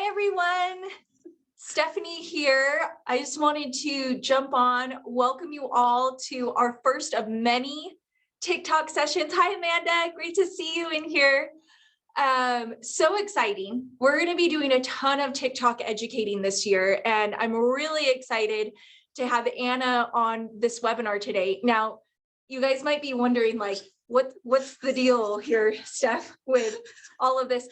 Hi, everyone. Stephanie here. I just wanted to jump on, welcome you all to our first of many TikTok sessions. Hi, Amanda. Great to see you in here. So exciting. We're going to be doing a ton of TikTok educating this year, and I'm really excited to have Anna on this webinar today. Now, you guys might be wondering, like, what's the deal here, Steph, with all of this?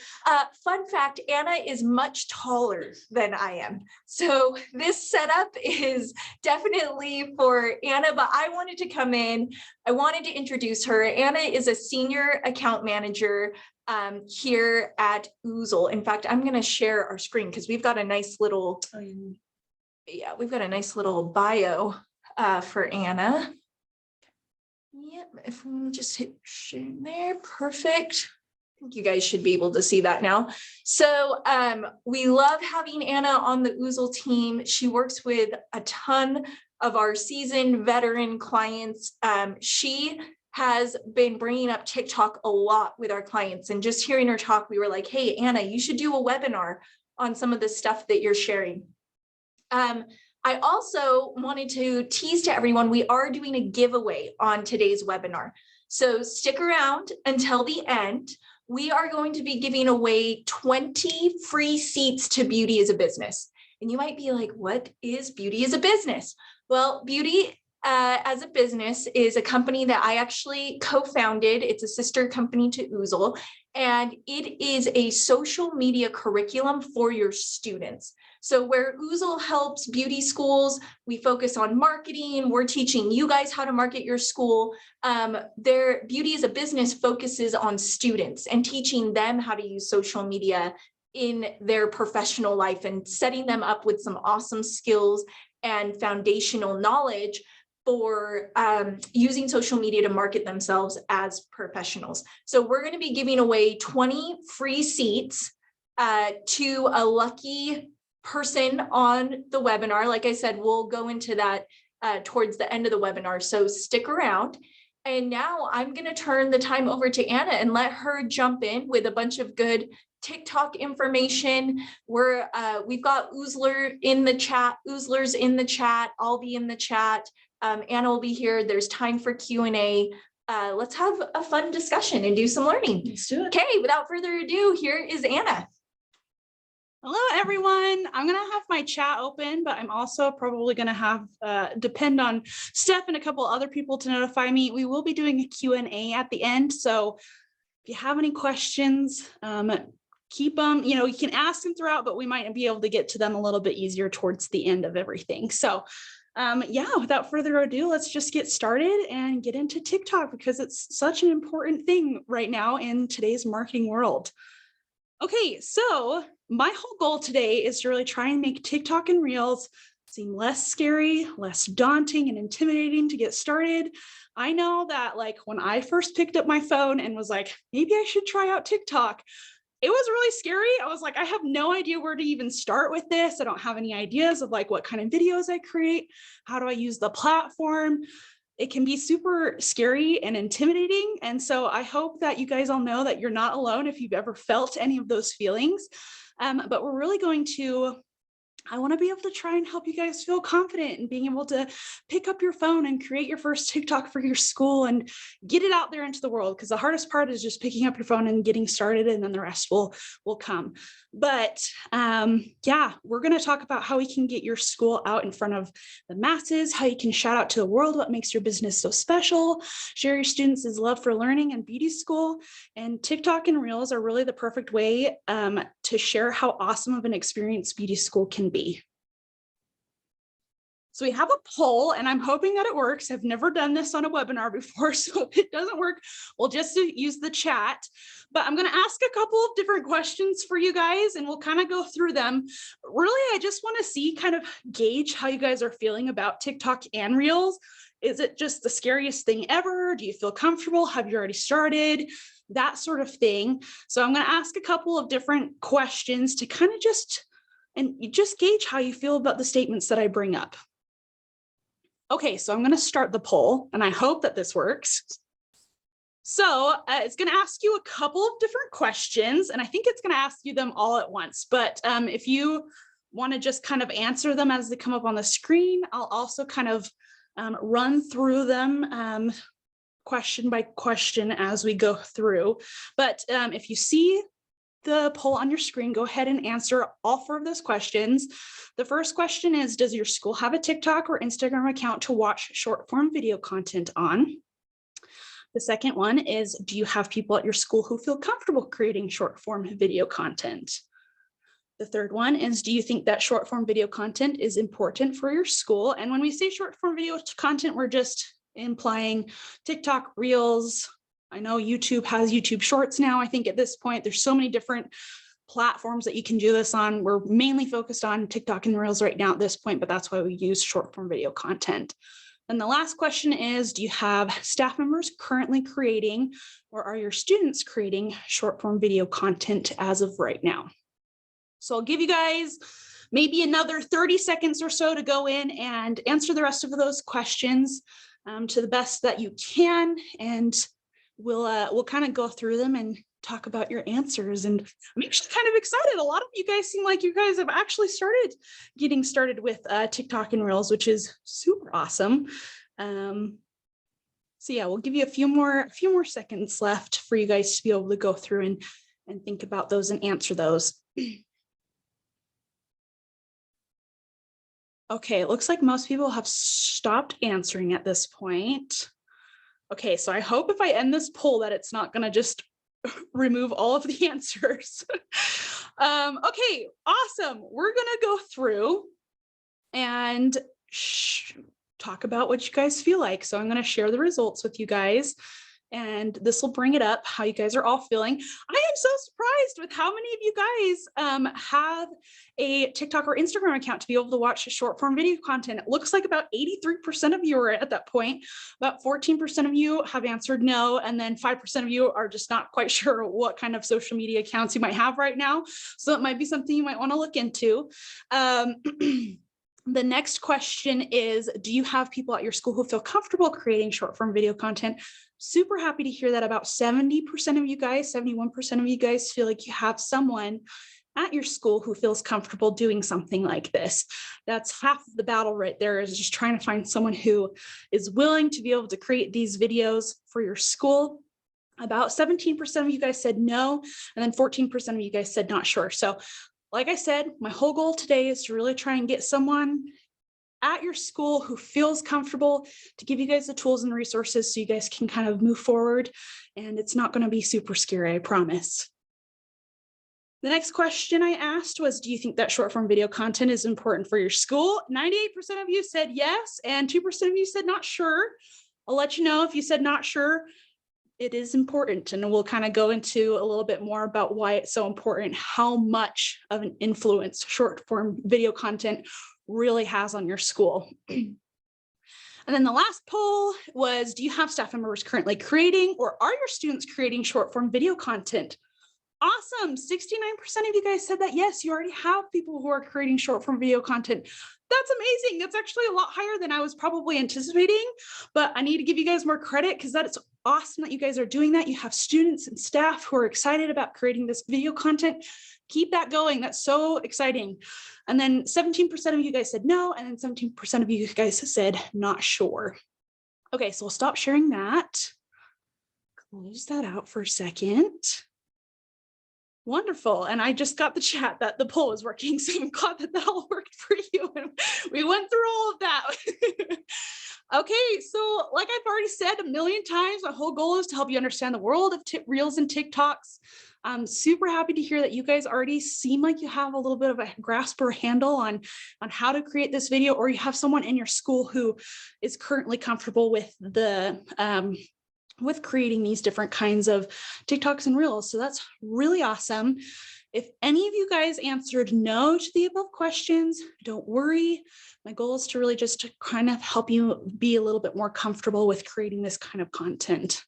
Fun fact, Anna is much taller than I am. So this setup is definitely for Anna, but I wanted to come in. I wanted to introduce her. Anna is a senior account manager here at Oozle. In fact, I'm going to share our screen because we've got a nice little, we've got a nice little bio for Anna. Yep, if we just hit share there, perfect. I think you guys should be able to see that now. So we love having Anna on the Oozle team. She works with a ton of our seasoned veteran clients. She has been bringing up TikTok a lot with our clients, and just hearing her talk, we were like, hey, Anna, you should do a webinar on some of the stuff that you're sharing. I also wanted to tease to everyone, we are doing a giveaway on today's webinar. So stick around until the end. We are going to be giving away 20 free seats to Beauty as a Business. And you might be like, what is Beauty as a Business? Well, Beauty as a Business is a company that I actually co-founded. It's a sister company to Oozle, and it is a social media curriculum for your students. So where Oozle helps beauty schools, we focus on marketing. We're teaching you guys how to market your school. Their Beauty as a Business focuses on students and teaching them how to use social media in their professional life and setting them up with some awesome skills and foundational knowledge for using social media to market themselves as professionals. So we're going to be giving away 20 free seats to a lucky person on the webinar. Like I said, we'll go into that towards the end of the webinar, so stick around. And now I'm going to turn the time over to Anna and let her jump in with a bunch of good TikTok information. We've got Oozler in the chat, Oozlers in the chat. I'll be in the chat. Anna will be here. There's time for Q&A. Let's have a fun discussion and do some learning. Let's do it. Okay, without further ado, here is Anna. Hello, everyone. I'm going to have my chat open, but I'm also probably going to have, depend on Steph and a couple other people to notify me. We will be doing a Q&A at the end. So if you have any questions, keep them, you can ask them throughout, but we might be able to get to them a little bit easier towards the end of everything. So yeah, without further ado, let's just get started and get into TikTok because it's such an important thing right now in today's marketing world. Okay, so my whole goal today is to really try and make TikTok and Reels seem less scary, less daunting and intimidating to get started. I know that like when I first picked up my phone and was like, maybe I should try out TikTok, it was really scary. I was like, I have no idea where to even start with this. I don't have any ideas of like what kind of videos I create. How do I use the platform? It can be super scary and intimidating. And so I hope that you guys all know that you're not alone if you've ever felt any of those feelings. But we're really going to, I want to be able to try and help you guys feel confident in being able to pick up your phone and create your first TikTok for your school and get it out there into the world. Because the hardest part is just picking up your phone and getting started, and then the rest will come. But yeah, we're going to talk about how we can get your school out in front of the masses, how you can shout out to the world what makes your business so special, share your students' love for learning and beauty school. And TikTok and Reels are really the perfect way to share how awesome of an experience beauty school can be. So we have a poll, and I'm hoping that it works. I've never done this on a webinar before, so if it doesn't work, we'll just use the chat. But I'm going to ask a couple of different questions for you guys, and we'll kind of go through them. Really, I just want to see, kind of gauge how you guys are feeling about TikTok and Reels. Is it just the scariest thing ever? Do you feel comfortable? Have you already started? That sort of thing. So I'm going to ask a couple of different questions to kind of just gauge how you feel about the statements that I bring up. Okay, so I'm going to start the poll, and I hope that this works. So it's going to ask you a couple of different questions, and I think it's going to ask you them all at once. But if you want to just kind of answer them as they come up on the screen, I'll also kind of run through them question by question as we go through. But if you see the poll on your screen, go ahead and answer all 4 of those questions. The first question is, does your school have a TikTok or Instagram account to watch short form video content on? The second one is, do you have people at your school who feel comfortable creating short form video content? The third one is, do you think that short form video content is important for your school? And when we say short form video content, we're just implying TikTok, Reels. I know YouTube has YouTube Shorts now. I think at this point, there's so many different platforms that you can do this on. We're mainly focused on TikTok and Reels right now at this point, but that's why we use short form video content. And the last question is, do you have staff members currently creating, or are your students creating short form video content as of right now? So I'll give you guys maybe another 30 seconds or so to go in and answer the rest of those questions to the best that you can. And we'll kind of go through them and talk about your answers. And I'm actually kind of excited. A lot of you guys seem like you guys have actually getting started with TikTok and Reels, which is super awesome. So yeah, we'll give you a few more seconds left for you guys to be able to go through and think about those and answer those. Okay, it looks like most people have stopped answering at this point. Okay, so I hope if I end this poll that it's not going to just remove all of the answers. Okay, awesome. We're going to go through and talk about what you guys feel like. So I'm going to share the results with you guys, and this will bring it up how you guys are all feeling. I am so surprised with how many of you guys have a TikTok or Instagram account to be able to watch short form video content. It looks like about 83% of you are at that point. About 14% of you have answered no, and then 5% of you are just not quite sure what kind of social media accounts you might have right now. So it might be something you might want to look into. The next question is, do you have people at your school who feel comfortable creating short form video content? Super happy to hear that about 70% of you guys, 71% of you guys feel like you have someone at your school who feels comfortable doing something like this. That's half of the battle right there, is just trying to find someone who is willing to be able to create these videos for your school. About 17% of you guys said no, and then 14% of you guys said not sure. So like I said, my whole goal today is to really try and get someone at your school who feels comfortable to give you guys the tools and resources so you guys can kind of move forward, and it's not going to be super scary, I promise. The next question I asked was, do you think that short form video content is important for your school? 98% of you said yes, and 2% of you said not sure. I'll let you know if you said not sure, it is important, and we'll kind of go into a little bit more about why it's so important, how much of an influence short form video content really has on your school. And then the last poll was, do you have staff members currently creating, or are your students creating short form video content? Awesome. 69% of you guys said that yes, you already have people who are creating short form video content. That's amazing. That's actually a lot higher than I was probably anticipating, but I need to give you guys more credit because that is awesome that you guys are doing that. You have students and staff who are excited about creating this video content. Keep that going. That's so exciting. And then 17% of you guys said no, and then 17% of you guys said not sure. Okay, so we'll stop sharing that. Close that out for a second. Wonderful. And I just got the chat that the poll is working. So I'm glad that that all worked for you. And we went through all of that. Okay, so like I've already said a million times, my whole goal is to help you understand the world of Reels and TikToks. I'm super happy to hear that you guys already seem like you have a little bit of a grasp or handle on how to create this video, or you have someone in your school who is currently comfortable with with creating these different kinds of TikToks and Reels. So that's really awesome. If any of you guys answered no to the above questions, don't worry. My goal is to really just kind of help you be a little bit more comfortable with creating this kind of content.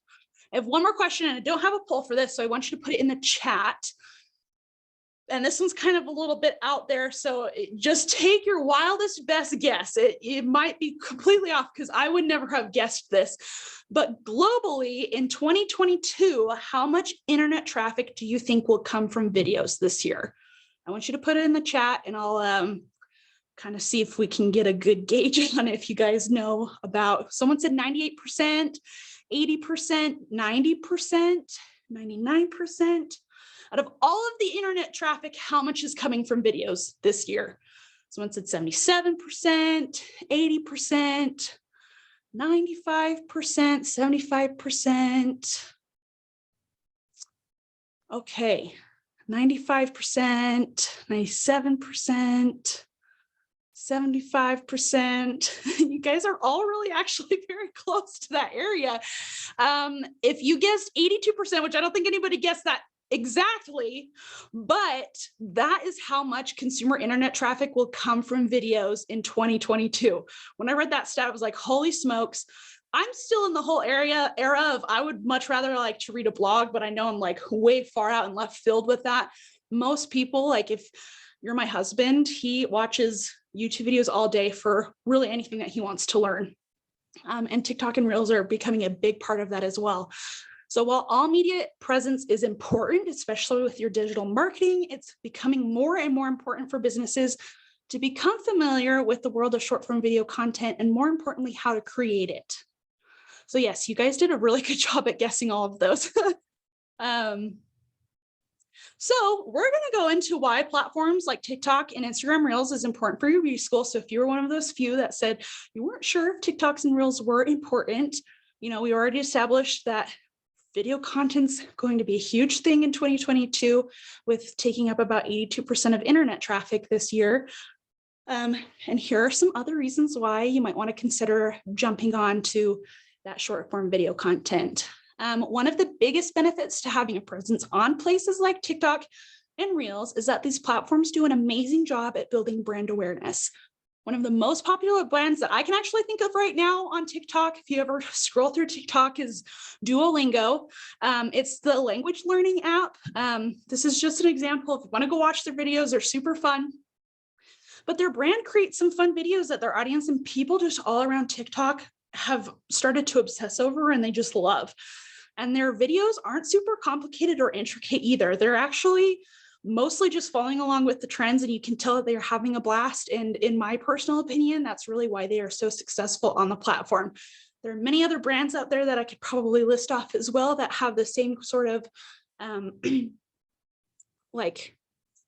I have one more question, and I don't have a poll for this, so I want you to put it in the chat. and this one's kind of a little bit out there, so just take your wildest best guess. It might be completely off because I would never have guessed this. But globally in 2022, how much internet traffic do you think will come from videos this year? I want you to put it in the chat, and I'll kind of see if we can get a good gauge on it. If you guys know about, someone said 98%, 80%, 90%, 99%. Out of all of the internet traffic, how much is coming from videos this year? Someone said 77%, 80%, 95%, 75%. Okay, 95%, 97%, 75%. You guys are all really actually very close to that area. If you guessed 82%, which I don't think anybody guessed that exactly, but that is how much consumer internet traffic will come from videos in 2022. When I read that stat, I was like, holy smokes. I'm still in the whole era of, I would much rather like to read a blog, but I know I'm like way far out and left field with that. Most people, like if you're my husband, he watches YouTube videos all day for really anything that he wants to learn. And TikTok and Reels are becoming a big part of that as well. So while all media presence is important, especially with your digital marketing, it's becoming more and more important for businesses to become familiar with the world of short form video content, and more importantly, how to create it. So yes, you guys did a really good job at guessing all of those. So we're going to go into why platforms like TikTok and Instagram Reels is important for your beauty school. So if you were one of those few that said you weren't sure if TikToks and Reels were important, you know, we already established that video content's going to be a huge thing in 2022, with taking up about 82% of internet traffic this year. And here are some other reasons why you might want to consider jumping on to that short form video content. One of the biggest benefits to having a presence on places like TikTok and Reels is that these platforms do an amazing job at building brand awareness. One of the most popular brands that I can actually think of right now on TikTok, if you ever scroll through TikTok, is Duolingo. It's the language learning app. This is just an example. If you want to go watch their videos, they're super fun. But their brand creates some fun videos that their audience and people just all around TikTok have started to obsess over, and they just love. And their videos aren't super complicated or intricate either. They're actually mostly just following along with the trends, and you can tell that they're having a blast. And in my personal opinion, that's really why they are so successful on the platform. There are many other brands out there that I could probably list off as well that have the same sort of like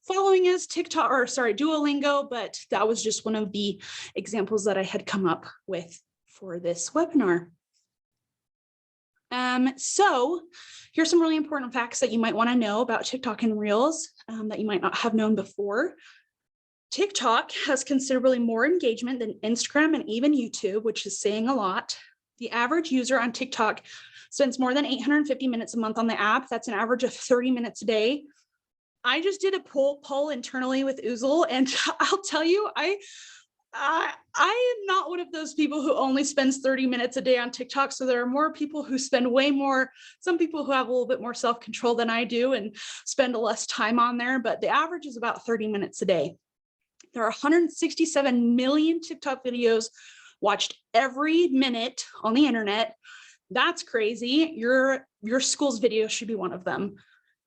following as TikTok, or sorry, Duolingo, but that was just one of the examples that I had come up with for this webinar. So here's some really important facts that you might want to know about TikTok and Reels that you might not have known before. TikTok has considerably more engagement than Instagram and even YouTube, which is saying a lot. The average user on TikTok spends more than 850 minutes a month on the app. That's an average of 30 minutes a day. I just did a poll internally with Oozle, and I'll tell you, I am not one of those people who only spends 30 minutes a day on TikTok. So there are more people who spend way more, some people who have a little bit more self-control than I do and spend less time on there, but the average is about 30 minutes a day. There are 167 million TikTok videos watched every minute on the internet. That's crazy. Your school's video should be one of them.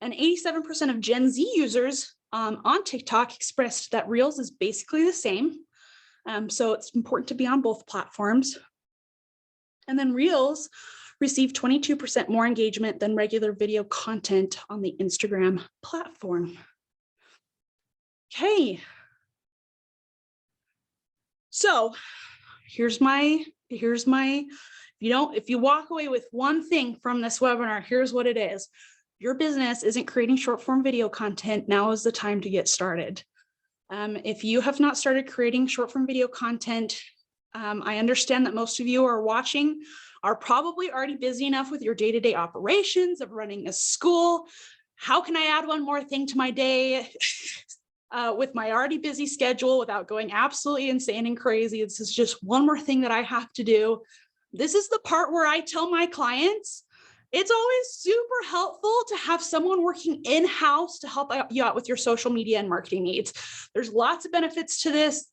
And 87% of Gen Z users on TikTok expressed that Reels is basically the same. So it's important to be on both platforms. And then Reels received 22% more engagement than regular video content on the Instagram platform. Okay. So here's my, if you walk away with one thing from this webinar, here's what it is. Your business isn't creating short form video content. Now is the time to get started. If you have not started creating short form video content, I understand that most of you are watching are probably already busy enough with your day-to-day operations of running a school. How can I add one more thing to my day with my already busy schedule without going absolutely insane and crazy? This is just one more thing that I have to do. This is the part where I tell my clients, It's always super helpful to have someone working in-house to help you out with your social media and marketing needs. There's lots of benefits to this,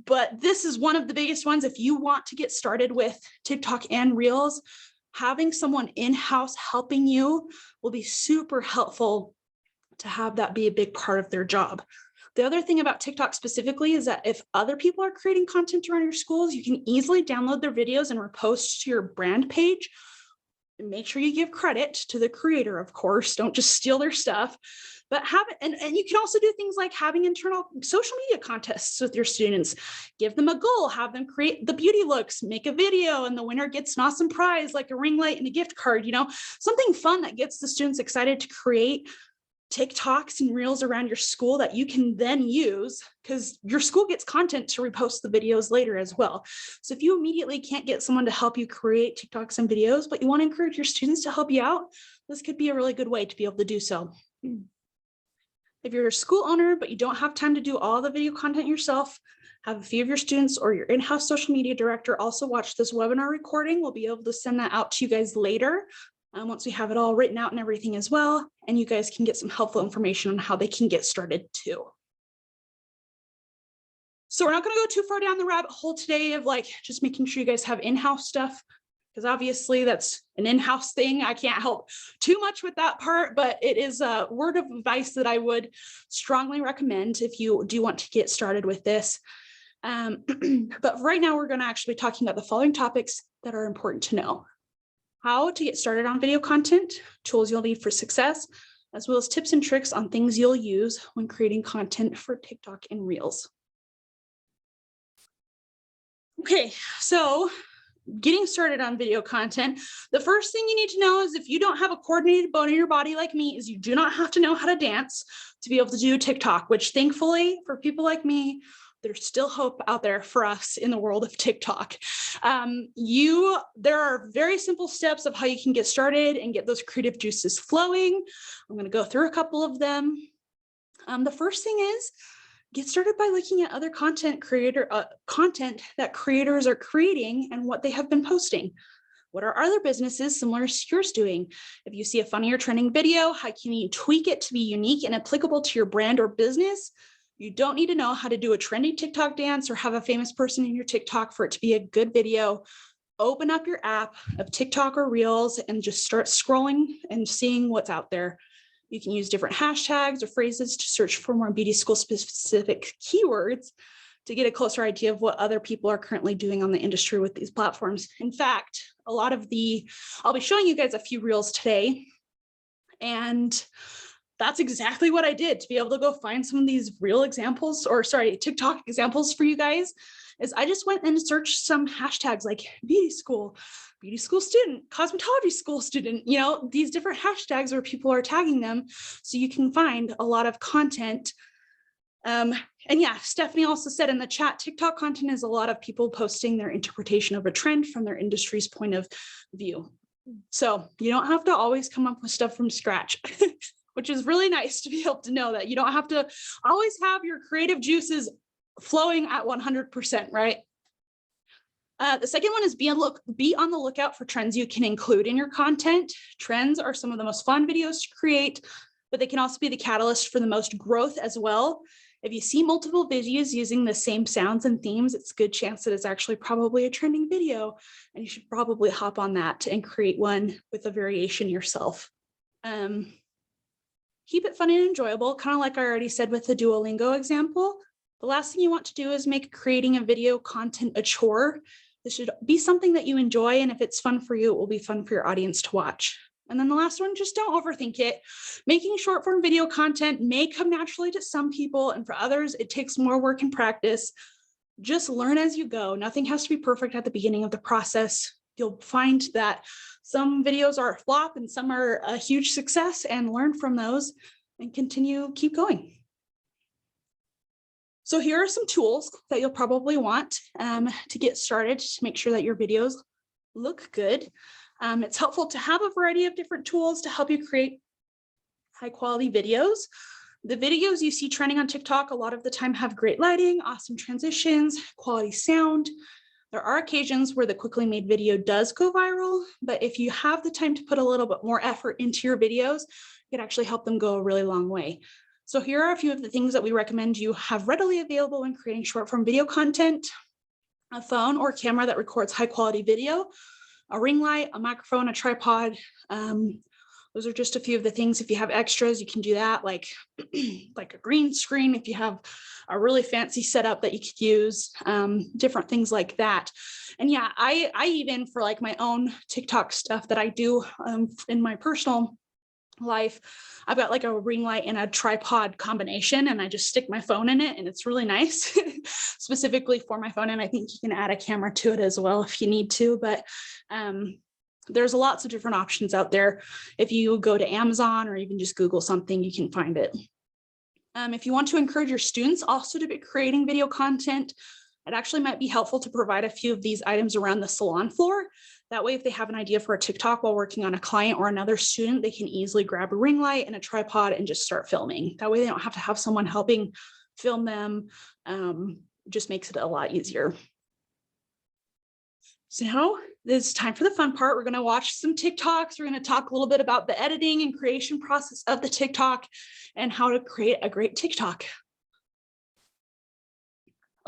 but this is one of the biggest ones. If you want to get started with TikTok and Reels, having someone in-house helping you will be super helpful to have that be a big part of their job. The other thing about TikTok specifically is that if other people are creating content around your schools, you can easily download their videos and repost to your brand page. Make sure you give credit to the creator, of course. Don't just steal their stuff, but have it. And you can also do things like having internal social media contests with your students. Give them a goal, have them create the beauty looks, make a video, and the winner gets an awesome prize like a ring light and a gift card, something fun that gets the students excited to create TikToks and Reels around your school that you can then use, because your school gets content to repost the videos later as well. So if you immediately can't get someone to help you create TikToks and videos, but you want to encourage your students to help you out, this could be a really good way to be able to do so. If you're a school owner, but you don't have time to do all the video content yourself, have a few of your students or your in-house social media director also watch this webinar recording. We'll be able to send that out to you guys later. Once we have it all written out and everything as well, and you guys can get some helpful information on how they can get started too. So we're not going to go too far down the rabbit hole today of just making sure you guys have in-house stuff, because obviously that's an in-house thing. I can't help too much with that part, but it is a word of advice that I would strongly recommend if you do want to get started with this. But right now we're going to actually be talking about the following topics that are important to know. How to get started on video content, tools you'll need for success, as well as tips and tricks on things you'll use when creating content for TikTok and Reels. Okay, so getting started on video content, the first thing you need to know is if you don't have a coordinated bone in your body like me, is you do not have to know how to dance to be able to do TikTok, which thankfully for people like me, there's still hope out there for us in the world of TikTok. There are very simple steps of how you can get started and get those creative juices flowing. I'm going to go through a couple of them. The first thing is get started by looking at other content that creators are creating and what they have been posting. What are other businesses similar to yours doing? If you see a funny or trending video, how can you tweak it to be unique and applicable to your brand or business? You don't need to know how to do a trendy TikTok dance or have a famous person in your TikTok for it to be a good video. Open up your app of TikTok or Reels and just start scrolling and seeing what's out there. You can use different hashtags or phrases to search for more beauty school specific keywords to get a closer idea of what other people are currently doing on the industry with these platforms. In fact, I'll be showing you guys a few Reels today, and that's exactly what I did to be able to go find some of these TikTok examples for you guys. Is I just went and searched some hashtags like beauty school student, cosmetology school student, these different hashtags where people are tagging them. So you can find a lot of content. And yeah, Stephanie also said in the chat, TikTok content is a lot of people posting their interpretation of a trend from their industry's point of view. So you don't have to always come up with stuff from scratch. Which is really nice to be able to know that you don't have to always have your creative juices flowing at 100%, right? The second one is be on the lookout for trends you can include in your content. Trends are some of the most fun videos to create, but they can also be the catalyst for the most growth as well. If you see multiple videos using the same sounds and themes, it's a good chance that it's actually probably a trending video, and you should probably hop on that and create one with a variation yourself. Keep it fun and enjoyable, kind of like I already said with the Duolingo example. The last thing you want to do is make creating a video content a chore. This should be something that you enjoy, and if it's fun for you, it will be fun for your audience to watch. And then the last one, just don't overthink it. Making short form video content may come naturally to some people, and for others, it takes more work and practice. Just learn as you go. Nothing has to be perfect at the beginning of the process. You'll find that some videos are a flop and some are a huge success, and learn from those and keep going. So here are some tools that you'll probably want to get started to make sure that your videos look good. It's helpful to have a variety of different tools to help you create high quality videos. The videos you see trending on TikTok a lot of the time have great lighting, awesome transitions, quality sound. There are occasions where the quickly made video does go viral, but if you have the time to put a little bit more effort into your videos, it can actually help them go a really long way. So here are a few of the things that we recommend you have readily available when creating short form video content: a phone or camera that records high quality video, a ring light, a microphone, a tripod. Those are just a few of the things. If you have extras, you can do that, like a green screen. If you have a really fancy setup that you could use, different things like that. And yeah, I even, for like my own TikTok stuff that I do in my personal life, I've got like a ring light and a tripod combination, and I just stick my phone in it, and it's really nice specifically for my phone. And I think you can add a camera to it as well if you need to, but there's lots of different options out there. If you go to Amazon or even just Google something, you can find it. If you want to encourage your students also to be creating video content, it actually might be helpful to provide a few of these items around the salon floor. That way, if they have an idea for a TikTok while working on a client or another student, they can easily grab a ring light and a tripod and just start filming. That way they don't have to have someone helping film them. Just makes it a lot easier. So now it's time for the fun part. We're going to watch some TikToks. We're going to talk a little bit about the editing and creation process of the TikTok and how to create a great TikTok.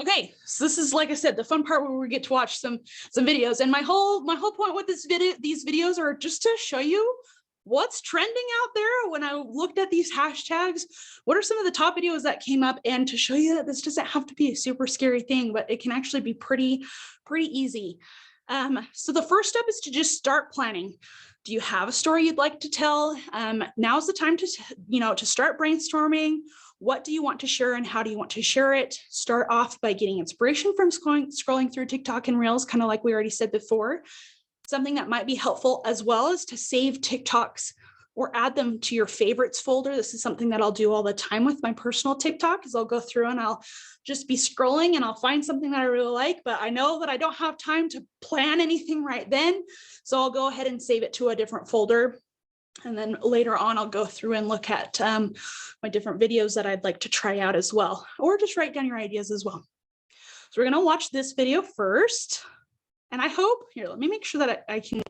Okay, so this is, like I said, the fun part where we get to watch some videos. And my whole point with these videos are just to show you what's trending out there. When I looked at these hashtags, what are some of the top videos that came up, and to show you that this doesn't have to be a super scary thing, but it can actually be pretty easy. So the first step is to just start planning. Do you have a story you'd like to tell? Now's the time to start brainstorming. What do you want to share and how do you want to share it? Start off by getting inspiration from scrolling through TikTok and Reels, kind of like we already said before. Something that might be helpful as well is to save TikToks or add them to your favorites folder. This is something that I'll do all the time with my personal TikTok, is I'll go through and I'll just be scrolling and I'll find something that I really like, but I know that I don't have time to plan anything right then. So I'll go ahead and save it to a different folder. And then later on, I'll go through and look at my different videos that I'd like to try out as well, or just write down your ideas as well. So we're going to watch this video first. And I hope, here, let me make sure that I can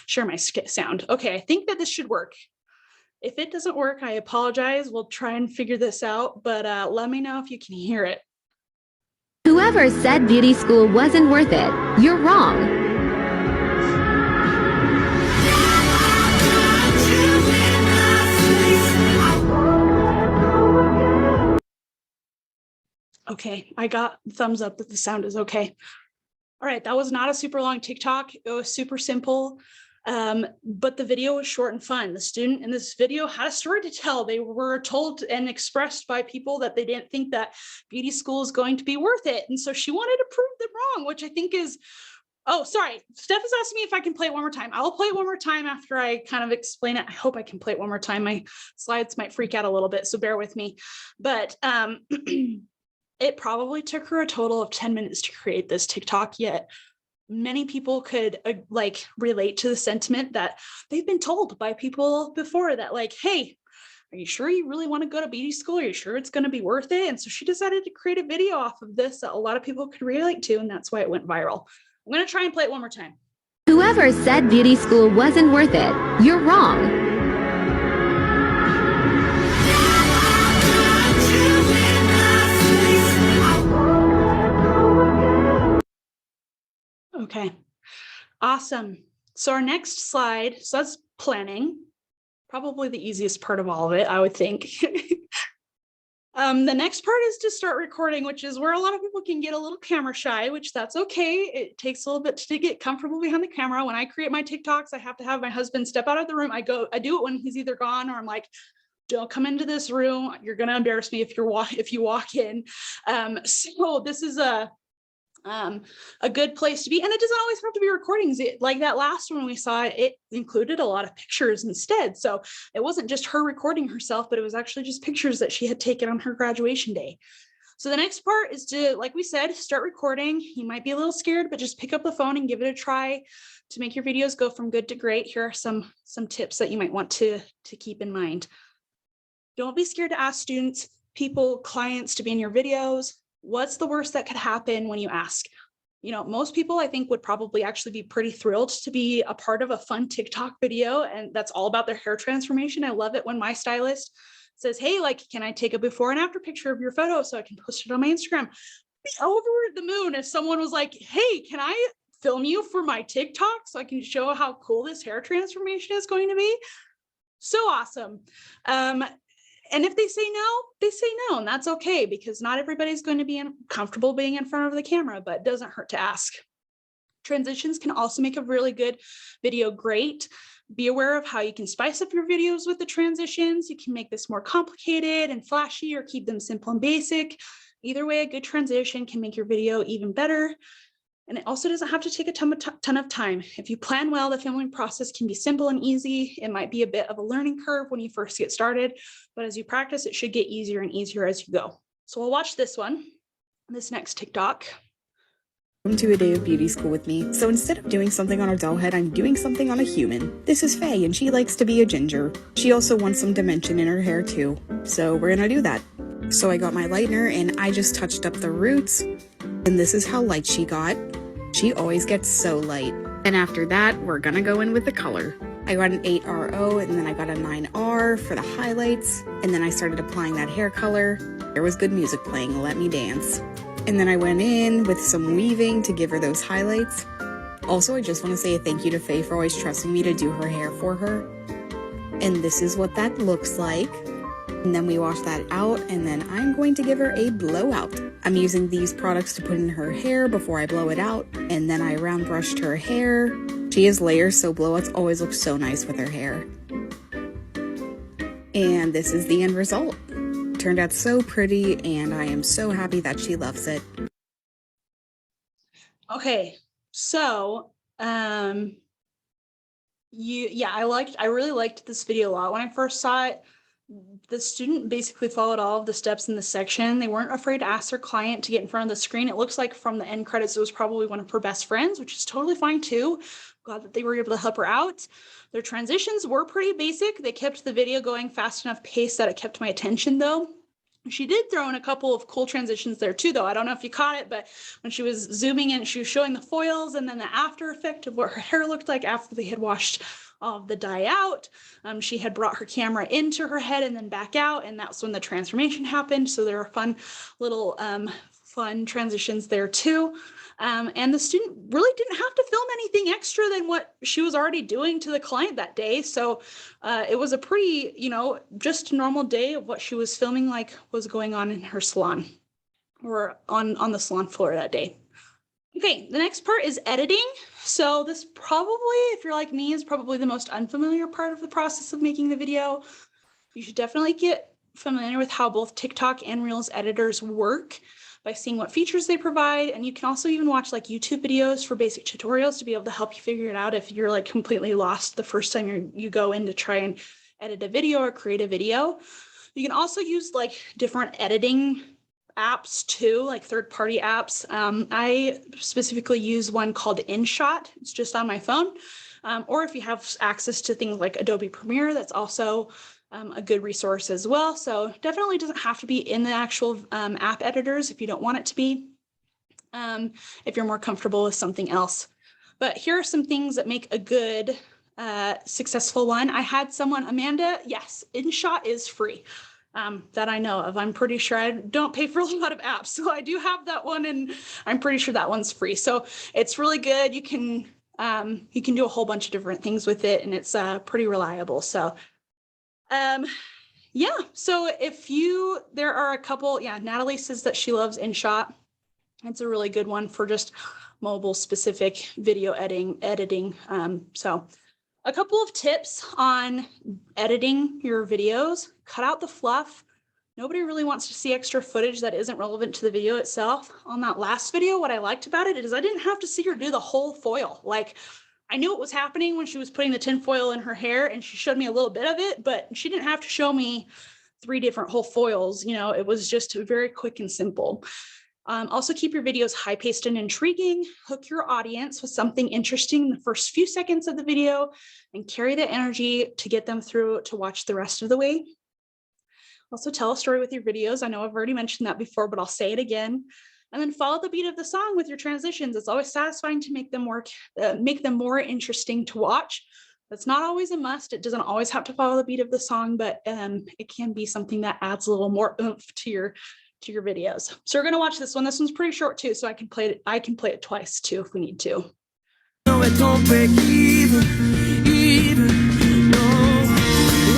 share my sound. Okay, I think that this should work. If it doesn't work, I apologize. We'll try and figure this out, but let me know if you can hear it. Whoever said beauty school wasn't worth it, you're wrong. Okay, I got thumbs up that the sound is okay. All right, that was not a super long TikTok. It was super simple, but the video was short and fun. The student in this video had a story to tell. They were told and expressed by people that they didn't think that beauty school is going to be worth it. And so she wanted to prove them wrong, which I think is, oh, sorry. Steph is asking me if I can play it one more time. I'll play it one more time after I kind of explain it. I hope I can play it one more time. My slides might freak out a little bit, so bear with me. But it probably took her a total of 10 minutes to create this TikTok, yet many people could relate to the sentiment that they've been told by people before, that like, hey, are you sure you really want to go to beauty school? Are you sure it's going to be worth it? And so she decided to create a video off of this that a lot of people could relate to, and that's why it went viral. I'm going to try and play it one more time. Whoever said beauty school wasn't worth it, you're wrong. Okay, awesome. So our next slide, so that's planning, probably the easiest part of all of it, I would think. The next part is to start recording, which is where a lot of people can get a little camera shy, which that's okay. It takes a little bit to get comfortable behind the camera. When I create my TikToks, I have to have my husband step out of the room. I do it when he's either gone, or I'm like, don't come into this room. You're going to embarrass me if you walk in. So this is a good place to be. And it doesn't always have to be recordings. Like that last one we saw, it included a lot of pictures instead. So it wasn't just her recording herself, but it was actually just pictures that she had taken on her graduation day. So the next part is to, like we said, start recording. You might be a little scared, but just pick up the phone and give it a try to make your videos go from good to great. Here are some tips that you might want to keep in mind. Don't be scared to ask students, people, clients to be in your videos. What's the worst that could happen when you ask? You know, most people I think would probably actually be pretty thrilled to be a part of a fun TikTok video, and that's all about their hair transformation. I love it when my stylist says, hey, like, can I take a before and after picture of your photo so I can post it on my Instagram? I'd be over the moon if someone was like, hey, can I film you for my TikTok so I can show how cool this hair transformation is going to be? So awesome. And if they say no, and that's okay, because not everybody's going to be comfortable being in front of the camera, but it doesn't hurt to ask. Transitions can also make a really good video great. Be aware of how you can spice up your videos with the transitions. You can make this more complicated and flashy, or keep them simple and basic. Either way, a good transition can make your video even better. And it also doesn't have to take a ton of time. If you plan well, the filming process can be simple and easy. It might be a bit of a learning curve when you first get started, but as you practice, it should get easier and easier as you go. So we'll watch this next TikTok. Welcome to a day of beauty school with me. So instead of doing something on a doll head, I'm doing something on a human. This is Faye, and she likes to be a ginger. She also wants some dimension in her hair too. So we're gonna do that. So I got my lightener and I just touched up the roots. And this is how light she got. She always gets so light. And after that, we're gonna go in with the color. I got an 8RO and then I got a 9R for the highlights. And then I started applying that hair color. There was good music playing, let me dance. And then I went in with some weaving to give her those highlights. Also, I just want to say a thank you to Faye for always trusting me to do her hair for her. And this is what that looks like. And then we wash that out, and then I'm going to give her a blowout. I'm using these products to put in her hair before I blow it out, and then I round brushed her hair. She has layers, so blowouts always look so nice with her hair. And this is the end result. Turned out so pretty, and I am so happy that she loves it. Okay, so I really liked this video a lot. When I first saw it, the student basically followed all of the steps in the section. They weren't afraid to ask their client to get in front of the screen. It looks like from the end credits, it was probably one of her best friends, which is totally fine too. Glad that they were able to help her out. Their transitions were pretty basic. They kept the video going fast enough pace that it kept my attention though. She did throw in a couple of cool transitions there too, though. I don't know if you caught it, but when she was zooming in, she was showing the foils and then the after effect of what her hair looked like after they had washed all of the dye out. She had brought her camera into her head and then back out, and that's when the transformation happened. So there are fun little fun transitions there too. And the student really didn't have to film anything extra than what she was already doing to the client that day. So it was a pretty, just a normal day of what she was filming like was going on in her salon or on the salon floor that day. Okay, the next part is editing. So this probably, if you're like me, is probably the most unfamiliar part of the process of making the video. You should definitely get familiar with how both TikTok and Reels editors work by seeing what features they provide. And you can also even watch like YouTube videos for basic tutorials to be able to help you figure it out if you're like completely lost the first time you go in to try and edit a video or create a video. You can also use like different editing apps too, like third-party apps. I specifically use one called InShot. It's just on my phone. Or if you have access to things like Adobe Premiere, that's also a good resource as well. So definitely doesn't have to be in the actual app editors if you don't want it to be, if you're more comfortable with something else. But here are some things that make a good successful one. I had someone, Amanda, yes, InShot is free. That I know of. I'm pretty sure I don't pay for a lot of apps, so I do have that one, and I'm pretty sure that one's free. So it's really good. You can do a whole bunch of different things with it, and it's pretty reliable. So yeah. So there are a couple. Yeah, Natalie says that she loves InShot. It's a really good one for just mobile specific video editing. So a couple of tips on editing your videos: cut out the fluff. Nobody really wants to see extra footage that isn't relevant to the video itself. On that last video, what I liked about it is I didn't have to see her do the whole foil. Like, I knew what was happening when she was putting the tin foil in her hair, and she showed me a little bit of it, but she didn't have to show me 3 different whole foils. It was just very quick and simple. Also, keep your videos high-paced and intriguing. Hook your audience with something interesting in the first few seconds of the video and carry the energy to get them through to watch the rest of the way. Also, tell a story with your videos. I know I've already mentioned that before, but I'll say it again. and then follow the beat of the song with your transitions. It's always satisfying to make them more interesting to watch. That's not always a must. It doesn't always have to follow the beat of the song, but it can be something that adds a little more oomph to your videos. So we're going to watch this one. This one's pretty short too, so I can play it twice too if we need to. No, it don't break even, no.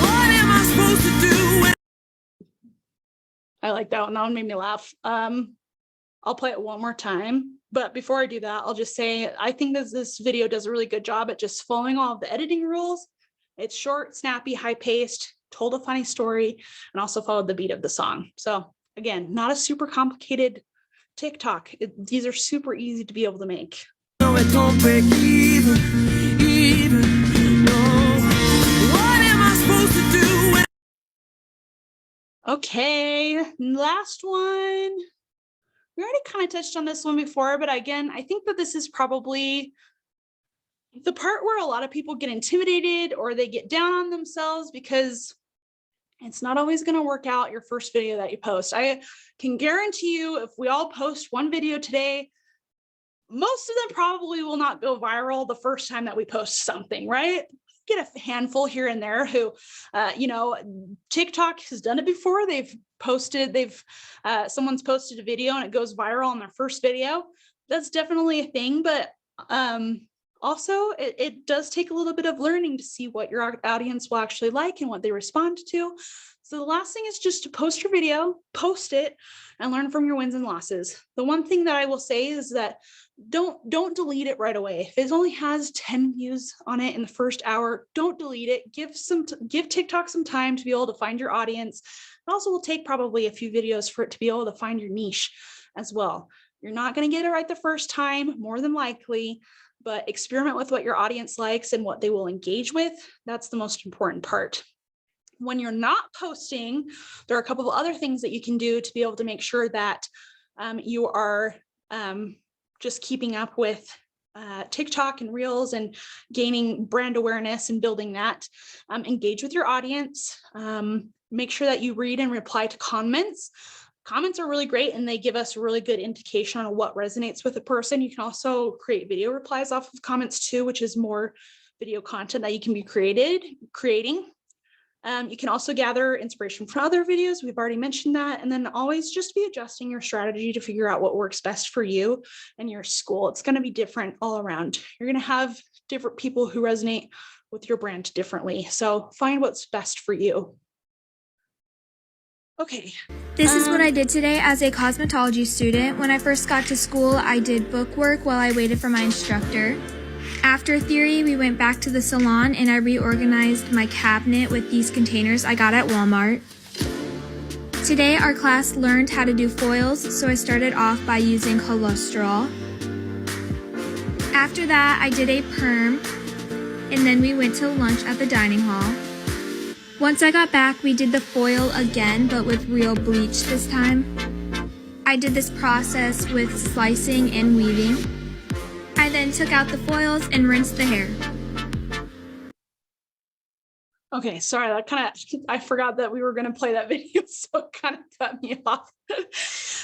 What am I supposed to do? I like that one. That one made me laugh. I'll play it one more time. But before I do that, I'll just say, I think that this video does a really good job at just following all of the editing rules. It's short, snappy, high paced, told a funny story, and also followed the beat of the song. So again, not a super complicated TikTok. These are super easy to be able to make. No, it don't break even, no. What am I supposed to do? Okay, last one. We already kind of touched on this one before, but again, I think that this is probably the part where a lot of people get intimidated or they get down on themselves because it's not always going to work out your first video that you post. I can guarantee you if we all post one video today, most of them probably will not go viral the first time that we post something, right? Get a handful here and there who, TikTok has done it before. Someone's posted a video and it goes viral on their first video. That's definitely a thing, but also it does take a little bit of learning to see what your audience will actually like and what they respond to. So the last thing is just to post your video, post it, and learn from your wins and losses. The one thing that I will say is that don't delete it right away. If it only has 10 views on it in the first hour, don't delete it. Give TikTok some time to be able to find your audience. It also will take probably a few videos for it to be able to find your niche as well. You're not going to get it right the first time, more than likely, but experiment with what your audience likes and what they will engage with. That's the most important part. When you're not posting, there are a couple of other things that you can do to be able to make sure that you are just keeping up with TikTok and Reels and gaining brand awareness and building that. Engage with your audience. Make sure that you read and reply to comments. Comments are really great and they give us a really good indication on what resonates with a person. You can also create video replies off of comments too, which is more video content that you can be creating. You can also gather inspiration from other videos. We've already mentioned that. And then always just be adjusting your strategy to figure out what works best for you and your school. It's going to be different all around. You're going to have different people who resonate with your brand differently. So find what's best for you. Okay. This is what I did today as a cosmetology student. When I first got to school, I did bookwork while I waited for my instructor. After theory, we went back to the salon and I reorganized my cabinet with these containers I got at Walmart. Today, our class learned how to do foils, so I started off by using cholesterol. After that, I did a perm, and then we went to lunch at the dining hall. Once I got back, we did the foil again, but with real bleach this time. I did this process with slicing and weaving. I then took out the foils and rinsed the hair. Okay, sorry, I forgot that we were going to play that video, so it kind of cut me off.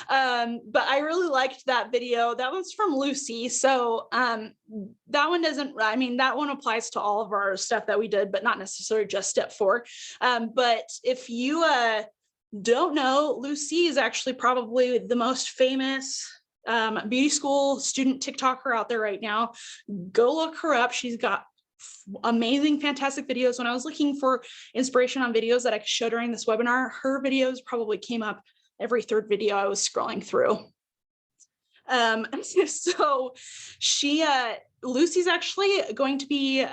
But I really liked that video. That one's from Lucy. So that one applies to all of our stuff that we did, but not necessarily just step 4. But if you don't know, Lucy is actually probably the most famous beauty school student TikToker out there right now. Go look her up. She's got amazing, fantastic videos. When I was looking for inspiration on videos that I could show during this webinar, her videos probably came up every third video I was scrolling through. So Lucy's actually going to be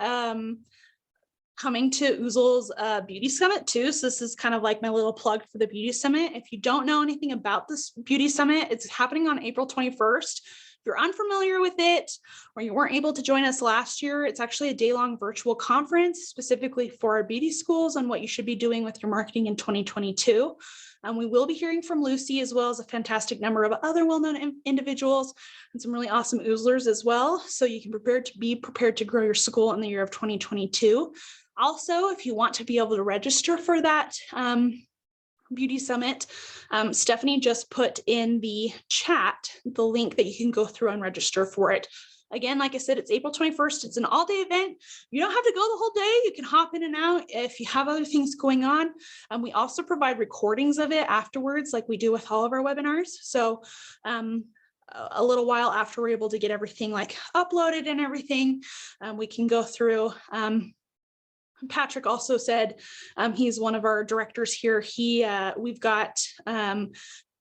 coming to Oozle's beauty summit too. So this is kind of like my little plug for the beauty summit. If you don't know anything about this beauty summit, it's happening on April 21st. If you're unfamiliar with it or you weren't able to join us last year, it's actually a day-long virtual conference specifically for our beauty schools on what you should be doing with your marketing in 2022. We will be hearing from Lucy as well as a fantastic number of other well-known individuals and some really awesome Oozlers as well. So you can be prepared to grow your school in the year of 2022. Also, if you want to be able to register for that Beauty Summit. Stephanie just put in the chat the link that you can go through and register for it. Again, like I said, it's April 21st. It's an all-day event. You don't have to go the whole day. You can hop in and out if you have other things going on. We also provide recordings of it afterwards, like we do with all of our webinars. So a little while after we're able to get everything like uploaded and everything, we can go through. Patrick also said he's one of our directors here. We've got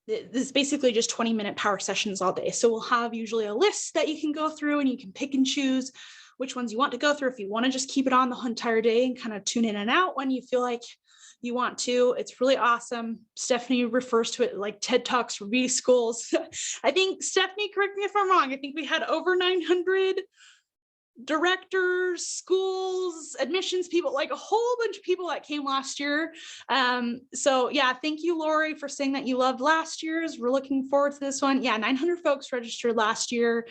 this is basically just 20-minute power sessions all day. So we'll have usually a list that you can go through and you can pick and choose which ones you want to go through. If you want to just keep it on the entire day and kind of tune in and out when you feel like you want to, it's really awesome. Stephanie refers to it like TED Talks for beauty schools. I think, Stephanie, correct me if I'm wrong, I think we had over 900 directors, schools, admissions people, like a whole bunch of people that came last year. So yeah, thank you, Lori, for saying that you loved last year's. We're looking forward to this one. Yeah, 900 folks registered last year.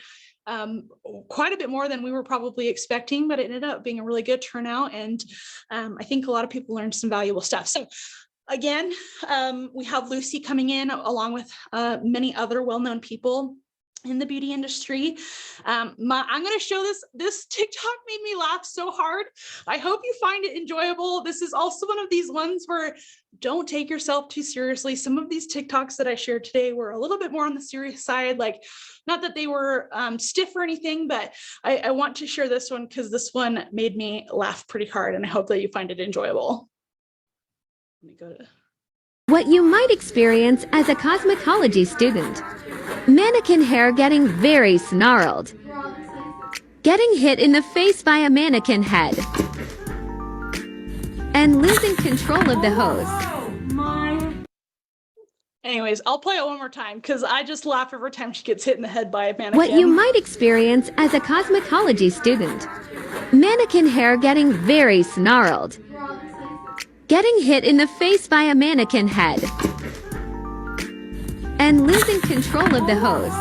Quite a bit more than we were probably expecting, but it ended up being a really good turnout. And I think a lot of people learned some valuable stuff. So again, we have Lucy coming in along with many other well-known people in the beauty industry. I'm going to show this TikTok made me laugh so hard. I hope you find it enjoyable. This is also one of these ones where don't take yourself too seriously. Some of these TikToks that I shared today were a little bit more on the serious side, like not that they were stiff or anything, but I want to share this one because this one made me laugh pretty hard and I hope that you find it enjoyable. Let me go to What you might experience as a cosmetology student. Mannequin hair getting very snarled. Getting hit in the face by a mannequin head. And losing control of the hose. Anyways, I'll play it one more time because I just laugh every time she gets hit in the head by a mannequin. What you might experience as a cosmetology student. Mannequin hair getting very snarled. Getting hit in the face by a mannequin head. And losing control of the hose.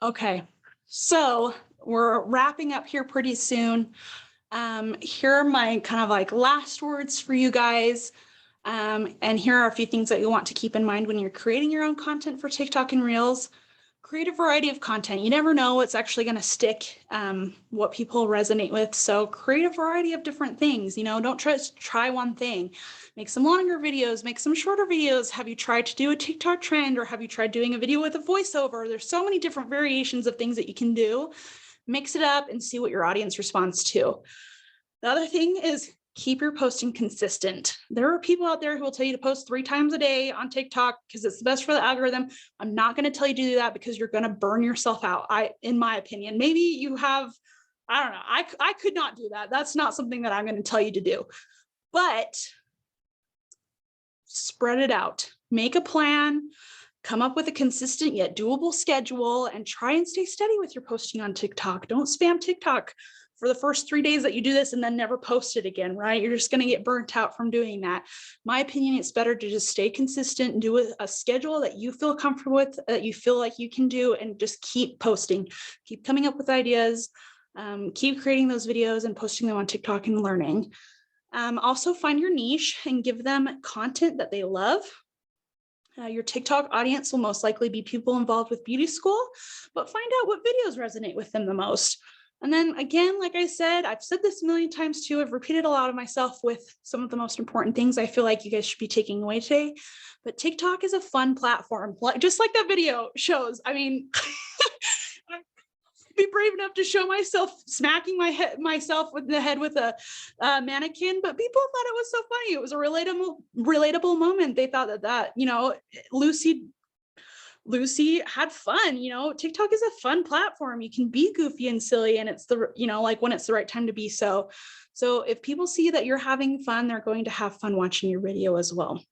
Okay, so we're wrapping up here pretty soon. Here are my kind of like last words for you guys. And here are a few things that you want to keep in mind when you're creating your own content for TikTok and Reels. Create a variety of content. You never know what's actually going to stick, what people resonate with. So create a variety of different things. You know, don't try one thing. Make some longer videos, make some shorter videos. Have you tried to do a TikTok trend, or have you tried doing a video with a voiceover? There's so many different variations of things that you can do. Mix it up and see what your audience responds to. The other thing is keep your posting consistent. There are people out there who will tell you to post 3 times a day on TikTok because it's the best for the algorithm. I'm not going to tell you to do that because you're going to burn yourself out. In my opinion, maybe you have, I don't know. I could not do that. That's not something that I'm going to tell you to do, but spread it out, make a plan, come up with a consistent yet doable schedule, and try and stay steady with your posting on TikTok. Don't spam TikTok for the first 3 days that you do this and then never post it again, right? You're just going to get burnt out from doing that. My opinion, it's better to just stay consistent and do a schedule that you feel comfortable with, that you feel like you can do, and just keep posting, keep coming up with ideas, keep creating those videos and posting them on TikTok and learning. Also find your niche and give them content that they love. Your TikTok audience will most likely be people involved with beauty school, but find out what videos resonate with them the most. And then again, like I said, I've said this a million times too, I've repeated a lot of myself with some of the most important things I feel like you guys should be taking away today, but TikTok is a fun platform, just like that video shows. I mean, I'd be brave enough to show myself smacking myself with the head with a mannequin, but people thought it was so funny. It was a relatable moment. They thought that, you know, Lucy had fun. You know, TikTok is a fun platform. You can be goofy and silly, and it's the, you know, like when it's the right time to be so. So if people see that you're having fun, they're going to have fun watching your video as well.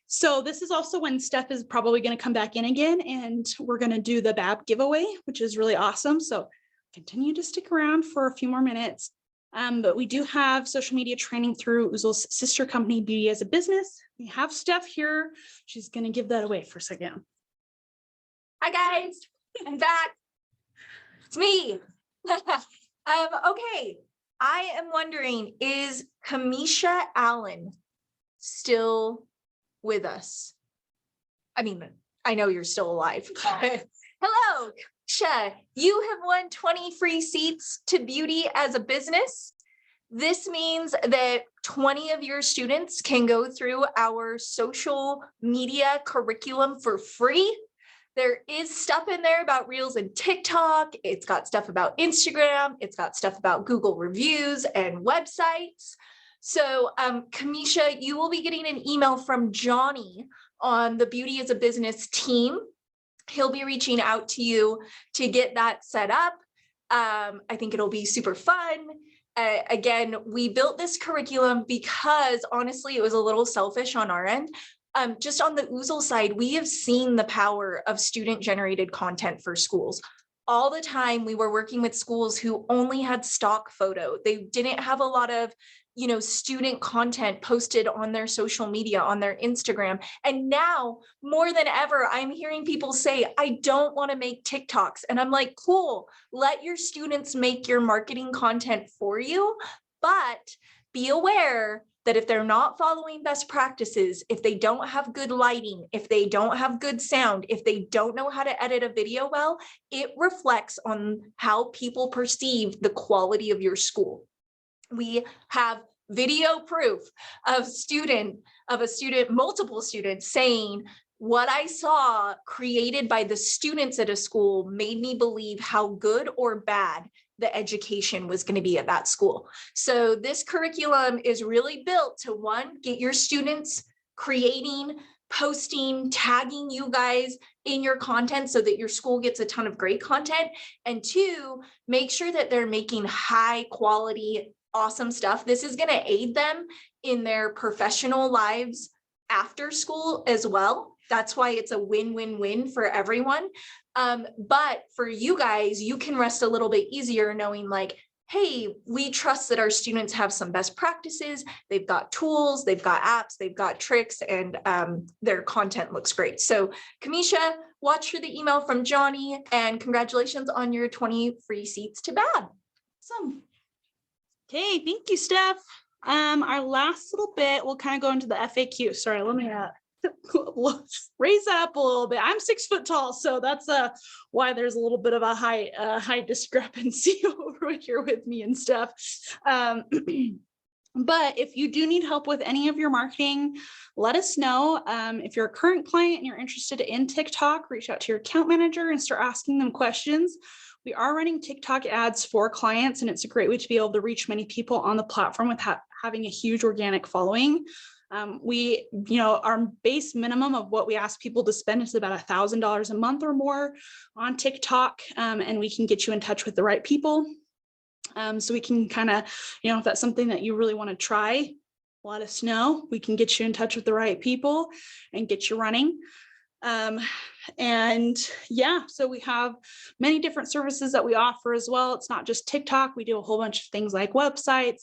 So this is also when Steph is probably going to come back in again, and we're going to do the BAB giveaway, which is really awesome. So continue to stick around for a few more minutes. But we do have social media training through Oozle's sister company, Beauty as a Business. We have Steph here. She's going to give that away for a second. Hi guys, I'm back. It's me. Okay, I am wondering, is Kamisha Allen still with us? I mean, I know you're still alive. Hello, Kamisha. You have won 20 free seats to Beauty as a Business. This means that 20 of your students can go through our social media curriculum for free. There is stuff in there about Reels and TikTok. It's got stuff about Instagram. It's got stuff about Google reviews and websites. So Kamisha, you will be getting an email from Johnny on the Beauty as a Business team. He'll be reaching out to you to get that set up. I think it'll be super fun. Again, we built this curriculum because honestly, it was a little selfish on our end. Just on the Oozle side, we have seen the power of student-generated content for schools. All the time, we were working with schools who only had stock photo. They didn't have a lot of, student content posted on their social media, on their Instagram. And now, more than ever, I'm hearing people say, I don't want to make TikToks. And I'm like, cool, let your students make your marketing content for you, but be aware that if they're not following best practices, if they don't have good lighting, if they don't have good sound, if they don't know how to edit a video well, it reflects on how people perceive the quality of your school. We have video proof of multiple students saying, what I saw created by the students at a school made me believe how good or bad the education was going to be at that school. So this curriculum is really built to, one, get your students creating, posting, tagging you guys in your content so that your school gets a ton of great content. And two, make sure that they're making high quality, awesome stuff. This is going to aid them in their professional lives after school as well. That's why it's a win-win-win for everyone. But for you guys, you can rest a little bit easier knowing like, hey, we trust that our students have some best practices. They've got tools, they've got apps, they've got tricks, and their content looks great. So Kamisha, watch for the email from Johnny, and congratulations on your 20 free seats to BAB. Awesome. Okay, thank you, Steph. Our last little bit, we'll kind of go into the FAQ. Sorry, let me raise that up a little bit. I'm 6 foot tall, so that's why there's a little bit of a height discrepancy over here with me and stuff. But if you do need help with any of your marketing, let us know. If you're a current client and you're interested in TikTok, reach out to your account manager and start asking them questions. We are running TikTok ads for clients, and it's a great way to be able to reach many people on the platform with having a huge organic following. Our base minimum of what we ask people to spend is about $1,000 a month or more on TikTok, and we can get you in touch with the right people. So we can kind of, if that's something that you really want to try, let us know. We can get you in touch with the right people and get you running. And yeah, so we have many different services that we offer as well. It's not just TikTok. We do a whole bunch of things like websites,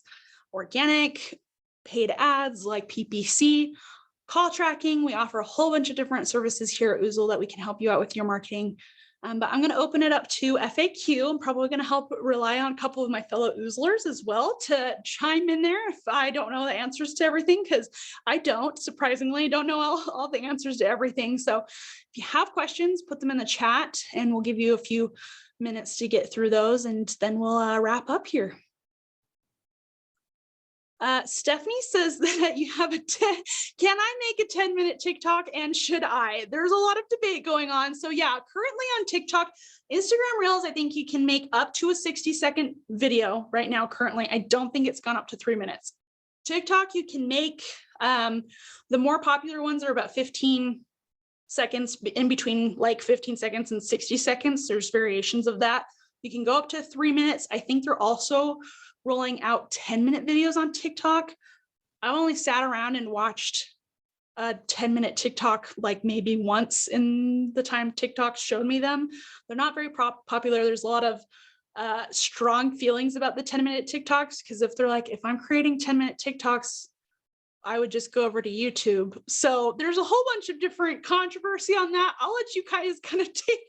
organic, paid ads like PPC, call tracking. We offer a whole bunch of different services here at Oozle that we can help you out with your marketing. But I'm going to open it up to FAQ. I'm probably going to rely on a couple of my fellow Oozlers as well to chime in there if I don't know the answers to everything, because I surprisingly don't know all the answers to everything. So if you have questions, put them in the chat and we'll give you a few minutes to get through those, and then we'll wrap up here. Stephanie says that you have can I make a 10-minute TikTok, and should I? There's a lot of debate going on. So yeah, currently on TikTok, Instagram Reels, I think you can make up to a 60-second video right now. Currently, I don't think it's gone up to 3 minutes. TikTok, you can make, the more popular ones are about 15 seconds, in between like 15 seconds and 60 seconds. There's variations of that. You can go up to 3 minutes. I think they're also rolling out 10-minute videos on TikTok. I've only sat around and watched a 10-minute TikTok like maybe once in the time TikTok showed me them. They're not very popular. There's a lot of strong feelings about the 10-minute TikToks, because if they're like, if I'm creating 10-minute TikToks, I would just go over to YouTube. So there's a whole bunch of different controversy on that. I'll let you guys kind of take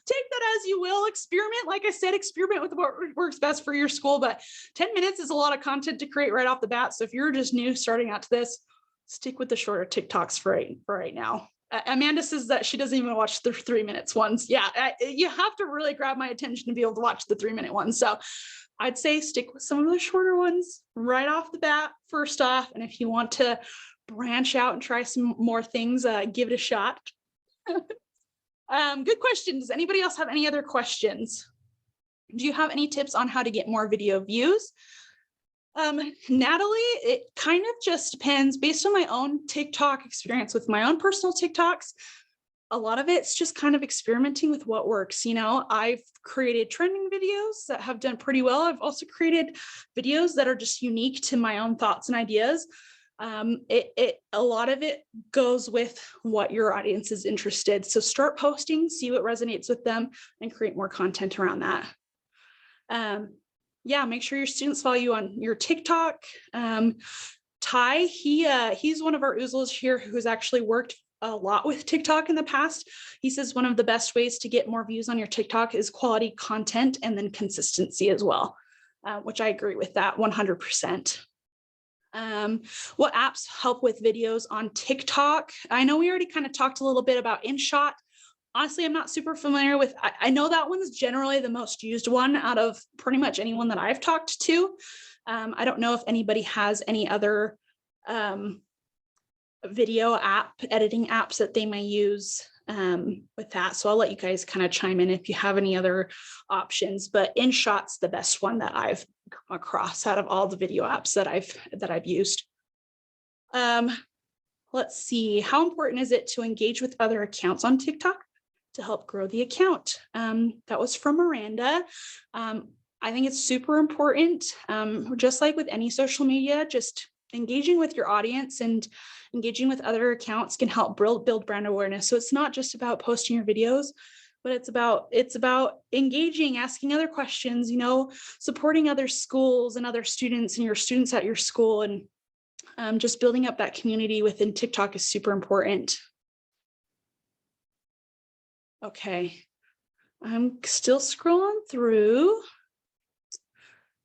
that as you will. Experiment, like I said, experiment with what works best for your school, but 10 minutes is a lot of content to create right off the bat. So if you're just new starting out to this, stick with the shorter TikToks for right now. Amanda says that she doesn't even watch the 3 minutes ones. Yeah, you have to really grab my attention to be able to watch the 3 minute ones. So I'd say stick with some of the shorter ones right off the bat, first off. And if you want to branch out and try some more things, give it a shot. Good question. Does anybody else have any other questions? Do you have any tips on how to get more video views? Natalie, it kind of just depends based on my own TikTok experience with my own personal TikToks. A lot of it's just kind of experimenting with what works. You know, I've created trending videos that have done pretty well. I've also created videos that are just unique to my own thoughts and ideas. A lot of it goes with what your audience is interested. So start posting, see what resonates with them, and create more content around that. Yeah, make sure your students follow you on your TikTok. Ty, he's one of our Oozles here who's actually worked a lot with TikTok in the past. He says one of the best ways to get more views on your TikTok is quality content and then consistency as well, which I agree with that 100%. What apps help with videos on TikTok? I know we already kind of talked a little bit about InShot. Honestly, I'm not super familiar with, I know that one's generally the most used one out of pretty much anyone that I've talked to. I don't know if anybody has any other video app, editing apps that they may use with that. So I'll let you guys kind of chime in if you have any other options, but InShot's the best one that I've come across out of all the video apps that I've used. Let's see, how important is it to engage with other accounts on TikTok to help grow the account? That was from Miranda. I think it's super important, just like with any social media, just engaging with your audience and engaging with other accounts can help build brand awareness. So it's not just about posting your videos, but it's about engaging, asking other questions, you know, supporting other schools and other students and your students at your school, and just building up that community within TikTok is super important. Okay, I'm still scrolling through.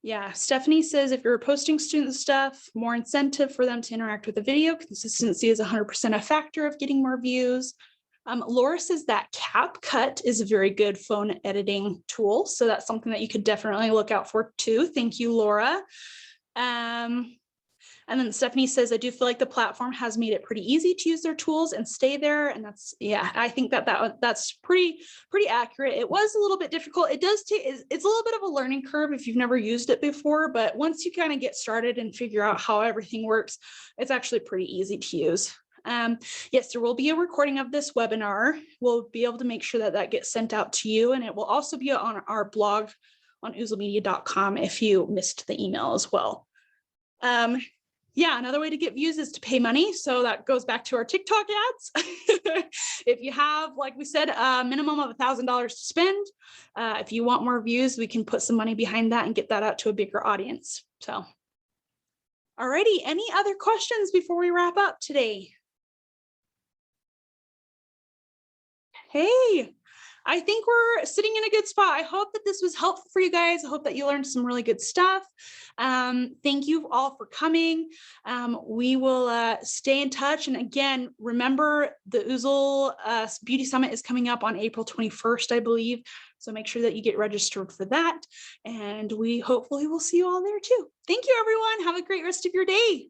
Yeah, Stephanie says if you're posting student stuff, more incentive for them to interact with the video. Consistency is 100% a factor of getting more views. Laura says that CapCut is a very good phone editing tool. So that's something that you could definitely look out for too. Thank you, Laura. And then Stephanie says, I do feel like the platform has made it pretty easy to use their tools and stay there. And that's, yeah, I think that's pretty accurate. It was a little bit difficult. It does take, it's a little bit of a learning curve if you've never used it before, but once you kind of get started and figure out how everything works, it's actually pretty easy to use. Yes, there will be a recording of this webinar. We'll be able to make sure that that gets sent out to you, and it will also be on our blog on oozlemedia.com if you missed the email as well. Yeah, another way to get views is to pay money. So that goes back to our TikTok ads. If you have, like we said, a minimum of $1,000 to spend, if you want more views, we can put some money behind that and get that out to a bigger audience. So, alrighty, any other questions before we wrap up today? Hey, I think we're sitting in a good spot. I hope that this was helpful for you guys. I hope that you learned some really good stuff. Thank you all for coming. We will stay in touch. And again, remember the Oozle Beauty Summit is coming up on April 21st, I believe. So make sure that you get registered for that. And we hopefully will see you all there too. Thank you, everyone. Have a great rest of your day.